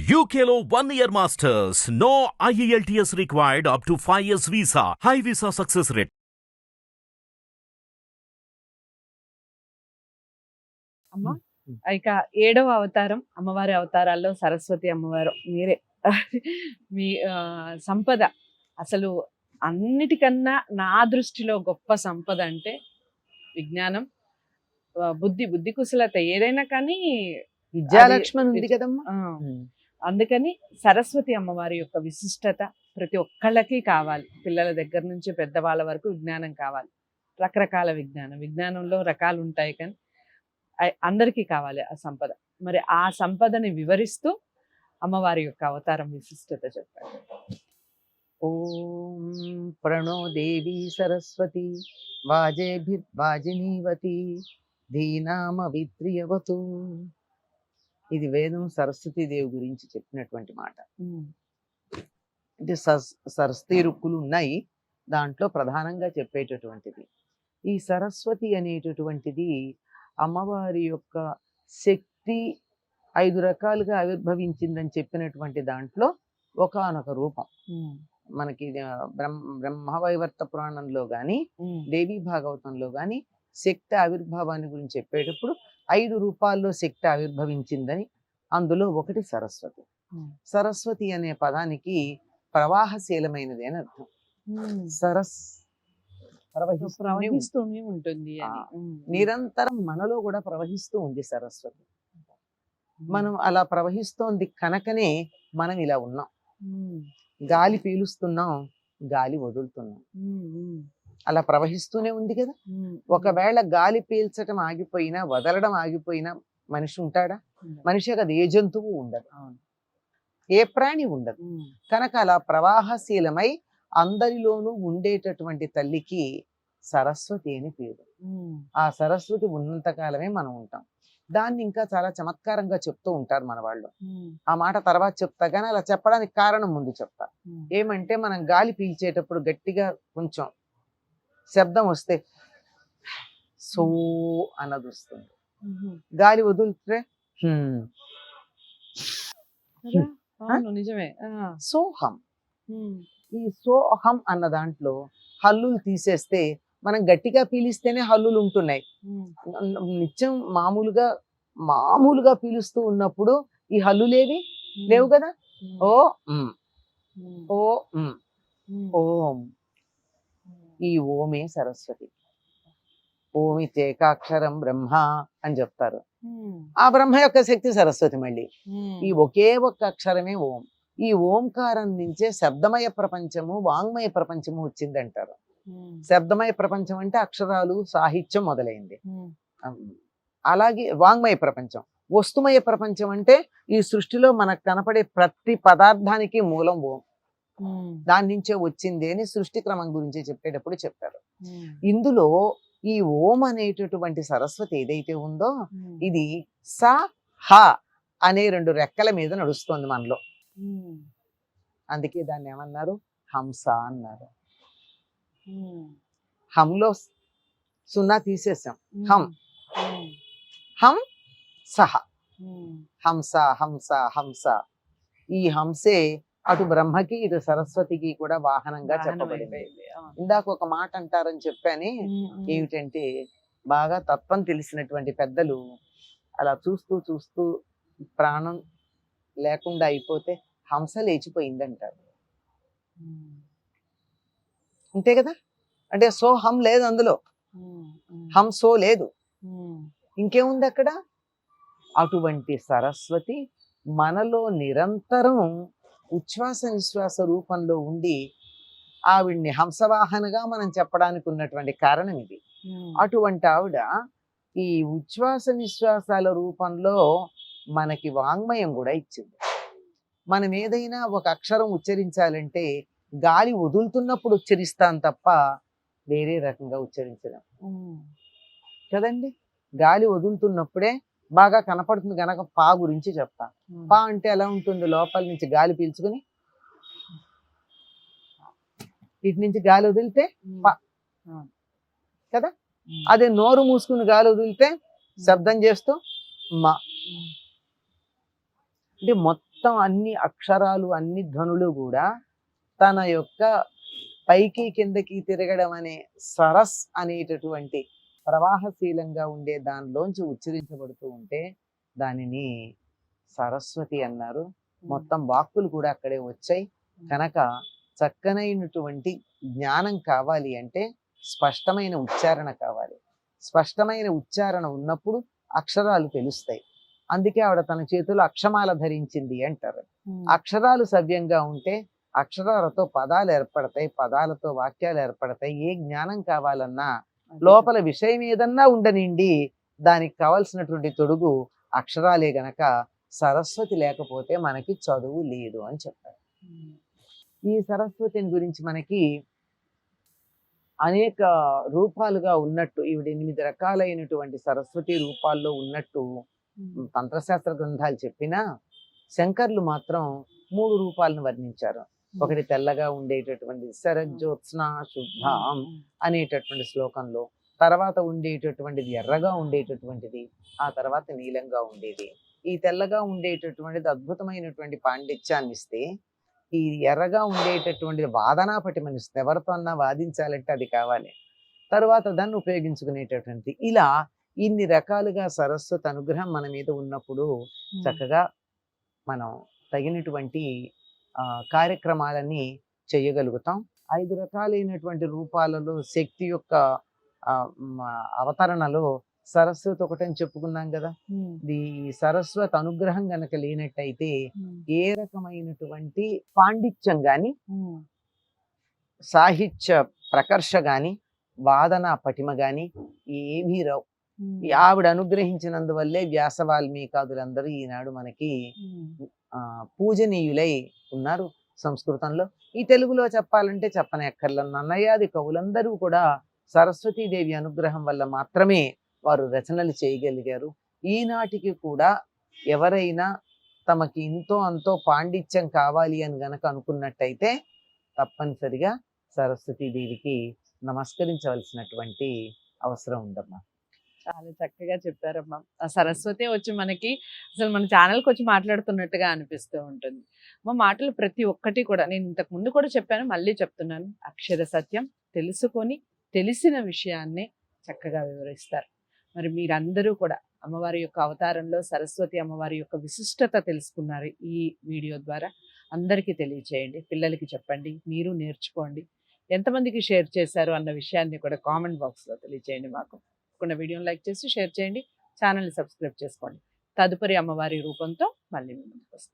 UKLO 1 year masters. No IELTS required up to 5 years visa. High visa success rate. అమ్మ ఇక 7వ అవతారం అమ్మవారి అవతారాల్లో సరస్వతి అమ్మవారు మీరే. మీ సంపద అసలు అన్నిటికన్నా నా దృష్టిలో గొప్ప సంపద అంటే విజ్ఞానం, బుద్ధి కుశలత ఏదైనా కానీ విద్యాలక్ష్మణ్ ఉంది కదమ్మా. అందుకని సరస్వతి అమ్మవారి యొక్క విశిష్టత ప్రతి ఒక్కళ్ళకి కావాలి. పిల్లల దగ్గర నుంచి పెద్దవాళ్ళ వరకు విజ్ఞానం కావాలి. రకరకాల విజ్ఞానంలో రకాలు ఉంటాయి, కానీ అందరికీ కావాలి ఆ సంపద. మరి ఆ సంపదని వివరిస్తూ అమ్మవారి యొక్క అవతారం విశిష్టత చెప్పారు. ఓం ప్రణో దేవి సరస్వతి వాజేభిర్వాజినీవతి ధీనామ విత్రియవతు. ఇది వేదం సరస్వతీదేవి గురించి చెప్పినటువంటి మాట. అంటే సరస్వతి రుక్కులు ఉన్నాయి, దాంట్లో ప్రధానంగా చెప్పేటటువంటిది ఈ సరస్వతి అనేటటువంటిది. అమ్మవారి యొక్క శక్తి 5 రకాలుగా ఆవిర్భవించిందని చెప్పినటువంటి దాంట్లో ఒకానొక రూపం. మనకి బ్రహ్మవైవర్త పురాణంలో గాని దేవీ భాగవతంలో గాని శక్తి ఆవిర్భావాన్ని గురించి చెప్పేటప్పుడు 5 రూపాల్లో శక్తి ఆవిర్భవించిందని, అందులో ఒకటి సరస్వతి. సరస్వతి అనే పదానికి ప్రవాహశీలమైనది అని అర్థం. ప్రవహిస్తూనే ఉంటుంది, నిరంతరం మనలో కూడా ప్రవహిస్తూ ఉంది సరస్వతి. మనం అలా ప్రవహిస్తోంది కనుకనే మనం ఇలా ఉన్నాం. గాలి పీలుస్తున్నాం, గాలి వదులుతున్నాం, అలా ప్రవహిస్తూనే ఉంది కదా. ఒకవేళ గాలి పీల్చడం ఆగిపోయినా, వదలడం ఆగిపోయినా మనిషి ఉంటాడా? మనిషి కదా, ఏ జంతువు ఉండదు, ఏ ప్రాణి ఉండదు. కనుక అలా ప్రవాహశీలమై అందరిలోనూ ఉండేటటువంటి తల్లికి సరస్వతి అని పేరు. ఆ సరస్వతి ఉన్నంతకాలమే మనం ఉంటాం. దాన్ని ఇంకా చాలా చమత్కారంగా చెప్తూ ఉంటారు మన వాళ్ళు. ఆ మాట తర్వాత చెప్తా, కానీ అలా చెప్పడానికి కారణం ముందు చెప్తా. ఏమంటే, మనం గాలి పీల్చేటప్పుడు గట్టిగా కొంచెం శబ్దం వస్తే సో అన్నది వస్తుంది. గాలి వదిలితే నిజమే సోహం. ఈ సోహం అన్న దాంట్లో హల్లులు తీసేస్తే, మనం గట్టిగా పీలిస్తేనే హల్లులు ఉంటున్నాయి. నిత్యం మామూలుగా పీలుస్తూ ఉన్నప్పుడు ఈ హల్లులేవి లేవు కదా. ఓ ఓ ఓం. ఈ ఓమే సరస్వతి. ఓమిత్యేకాక్షరం బ్రహ్మ అని చెప్తారు. ఆ బ్రహ్మ యొక్క శక్తి సరస్వతి. మళ్ళీ ఈ ఒకే ఒక్క అక్షరమే ఓం. ఈ ఓంకారం నుంచే శబ్దమయ ప్రపంచము, వాంగ్మయ ప్రపంచము వచ్చిందంటారు. శబ్దమయ ప్రపంచం అంటే అక్షరాలు, సాహిత్యం మొదలైంది. అలాగే వాంగ్మయ ప్రపంచం. వస్తుమయ ప్రపంచం అంటే ఈ సృష్టిలో మనకు కనపడే ప్రతి పదార్థానికి మూలం ఓం. దాని నుంచే వచ్చింది అని సృష్టి క్రమం గురించి చెప్పేటప్పుడు చెప్పారు. ఇందులో ఈ ఓం అనేటటువంటి సరస్వతి ఏదైతే ఉందో, ఇది స హ అనే 2 రెక్కల మీద నడుస్తోంది మనలో. అందుకే దాన్ని ఏమన్నారు? హంస అన్నారు. హంలో 0 తీసేసాం. హం సహ. హంస హంస హంస. ఈ హంసే అటు బ్రహ్మకి ఇటు సరస్వతికి కూడా వాహనంగా చెప్పబడింది. ఇందాక ఒక మాట అంటారని చెప్పాని, ఏమిటంటే, బాగా తత్వం తెలిసినటువంటి పెద్దలు అలా చూస్తూ చూస్తూ ప్రాణం లేకుండా అయిపోతే హంస లేచిపోయిందంటారు. అంతే కదా. అంటే సో హం లేదు అందులో, హంసో లేదు, ఇంకేముంది అక్కడ? అటువంటి సరస్వతి మనలో నిరంతరం ఉచ్ఛ్వాస నిశ్వాస రూపంలో ఉండి ఆవిడ్ని హంసవాహనగా మనం చెప్పడానికి ఉన్నటువంటి కారణం ఇది. అటువంటి ఆవిడ ఈ ఉచ్ఛ్వాస నిశ్వాసాల రూపంలో మనకి వాంగ్మయం కూడా ఇచ్చింది. మనం ఏదైనా ఒక అక్షరం ఉచ్చరించాలంటే గాలి వదులుతున్నప్పుడు ఉచ్చరిస్తాం తప్ప వేరే రకంగా ఉచ్చరించడం కదండి. గాలి వదులుతున్నప్పుడే బాగా కనపడుతుంది కనుక పా గురించి చెప్తా. పా అంటే ఎలా ఉంటుంది? లోపల నుంచి గాలి పీల్చుకుని ఇటు నుంచి గాలి వదిలితే పా కదా. అదే నోరు మూసుకుని గాలి వదిలితే శబ్దం చేస్తూ మా. అంటే మొత్తం మొత్తం అన్ని అక్షరాలు అన్ని ధ్వనులు కూడా తన యొక్క పైకి కిందకి తిరగడం అనే సరస్ అనేటటువంటి ప్రవాహశీలంగా ఉండే దానిలోంచి ఉచ్చరించబడుతూ ఉంటే దానిని సరస్వతి అన్నారు. మొత్తం వాక్కులు కూడా అక్కడే వచ్చాయి. కనుక చక్కనైనటువంటి జ్ఞానం కావాలి అంటే స్పష్టమైన ఉచ్చారణ కావాలి. స్పష్టమైన ఉచ్చారణ ఉన్నప్పుడు అక్షరాలు తెలుస్తాయి. అందుకే ఆవిడ తన చేతిలో అక్షమాల ధరించింది అంటారు. అక్షరాలు సవ్యంగా ఉంటే అక్షరాలతో పదాలు ఏర్పడతాయి, పదాలతో వాక్యాలు ఏర్పడతాయి. ఏ జ్ఞానం కావాలన్నా లోపల విషయం ఏదన్నా ఉండనిండి దానికి కావలసినటువంటి తొడుగు అక్షరాలే గనక సరస్వతి లేకపోతే మనకి చదువు లేదు అని చెప్పారు. ఈ సరస్వతిని గురించి మనకి అనేక రూపాలుగా ఉన్నట్టు ఈవిడ 8 రకాలైనటువంటి సరస్వతి రూపాల్లో ఉన్నట్టు తంత్రశాస్త్ర గ్రంథాలు చెప్పినా శంకర్లు మాత్రం 3 రూపాలను వర్ణించారు. ఒకటి తెల్లగా ఉండేటటువంటి శరజ్యోత్స్న శుద్ధాం అనేటటువంటి శ్లోకంలో, తర్వాత ఉండేటటువంటిది ఎర్రగా ఉండేటటువంటిది, ఆ తర్వాత నీలంగా ఉండేది. ఈ తెల్లగా ఉండేటటువంటిది అద్భుతమైనటువంటి పాండిత్యాన్ని ఇస్తే, ఈ ఎర్రగా ఉండేటటువంటిది వాదనా పటిమనిస్తుంది. ఎవరితో అన్నా వాదించాలంటే అది కావాలి. తర్వాత దాన్ని ఉపయోగించుకునేటటువంటి ఇలా ఇన్ని రకాలుగా సరస్వతి అనుగ్రహం మన మీద ఉన్నప్పుడు చక్కగా మనం తగినటువంటి కార్యక్రమాలని చేయగలుగుతాం. 5 రకాలైనటువంటి రూపాలలో శక్తి యొక్క అవతరణలో సరస్వతి ఒకటని చెప్పుకున్నాం కదా. ఈ సరస్వతి అనుగ్రహం గనక లేనట్టయితే ఏ రకమైనటువంటి పాండిత్యం గాని, సాహిత్య ప్రకర్ష గాని, వాదన పటిమ గాని ఏమీ రావు. ఆవిడ అనుగ్రహించినందువల్లే వ్యాస వాల్మీకాదులందరూ ఈనాడు మనకి పూజనీయులై ఉన్నారు సంస్కృతంలో. ఈ తెలుగులో చెప్పాలంటే చెప్పనక్కర్ల నన్నయాది కవులందరూ కూడా సరస్వతీదేవి అనుగ్రహం వల్ల మాత్రమే వారు రచనలు చేయగలిగారు. ఈనాటికి కూడా ఎవరైనా తమకి ఇంతో అంతో పాండిత్యం కావాలి అని గనక అనుకున్నట్టయితే తప్పనిసరిగా సరస్వతీదేవికి నమస్కరించవలసినటువంటి అవసరం ఉందమ్మా. చాలా చక్కగా చెప్పారమ్మా. ఆ సరస్వతి వచ్చి మనకి అసలు మన ఛానల్కి వచ్చి మాట్లాడుతున్నట్టుగా అనిపిస్తూ ఉంటుంది. మా మాటలు ప్రతి ఒక్కటి కూడా నేను ఇంతకు ముందు కూడా చెప్పాను, మళ్ళీ చెప్తున్నాను. అక్షర సత్యం తెలుసుకొని తెలిసిన విషయాన్నే చక్కగా వివరిస్తారు. మరి మీరందరూ కూడా అమ్మవారి యొక్క అవతారంలో సరస్వతి అమ్మవారి యొక్క విశిష్టత తెలుసుకున్నారు. ఈ వీడియో ద్వారా అందరికీ తెలియచేయండి, పిల్లలకి చెప్పండి, మీరు నేర్చుకోండి. ఎంతమందికి షేర్ చేశారు అన్న విషయాన్ని కూడా కామెంట్ బాక్స్లో తెలియచేయండి. మాకు వీడియోని లైక్ చేసి షేర్ చేయండి, ఛానల్ని సబ్స్క్రైబ్ చేసుకోండి. తదుపరి అమ్మవారి రూపంతో మళ్ళీ ముందుకు వస్తాం.